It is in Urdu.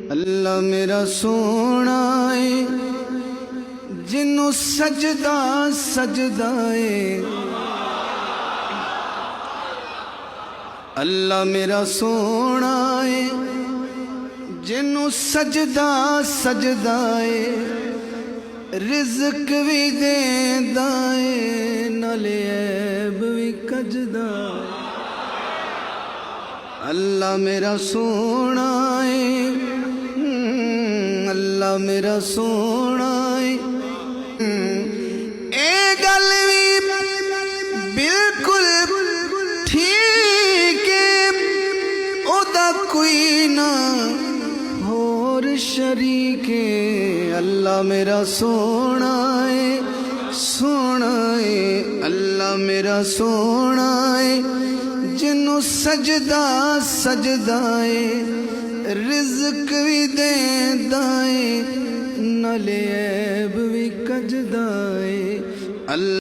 اللہ میرا سونا ہے جنوں سجدہ سجدہ ہے، اللہ میرا سونا ہے جنوں سجدہ سجدہ ہے، رزق بھی دیندا ہے نالے عیب بھی کجدا ہے۔ اللہ میرا سونا ہے، اللہ میرا سونا ہے، اے گل بھی بالکل ٹھیک ہے، او دا کوئی نہ اور شریک ہے۔ اللہ میرا سونا ہے، سونا ہے، اللہ میرا سونا ہے جنوں سجدہ سجدہ ہے، رزق بھی دیندا ہے نالے عیب بھی کجدا ہے۔ اللہ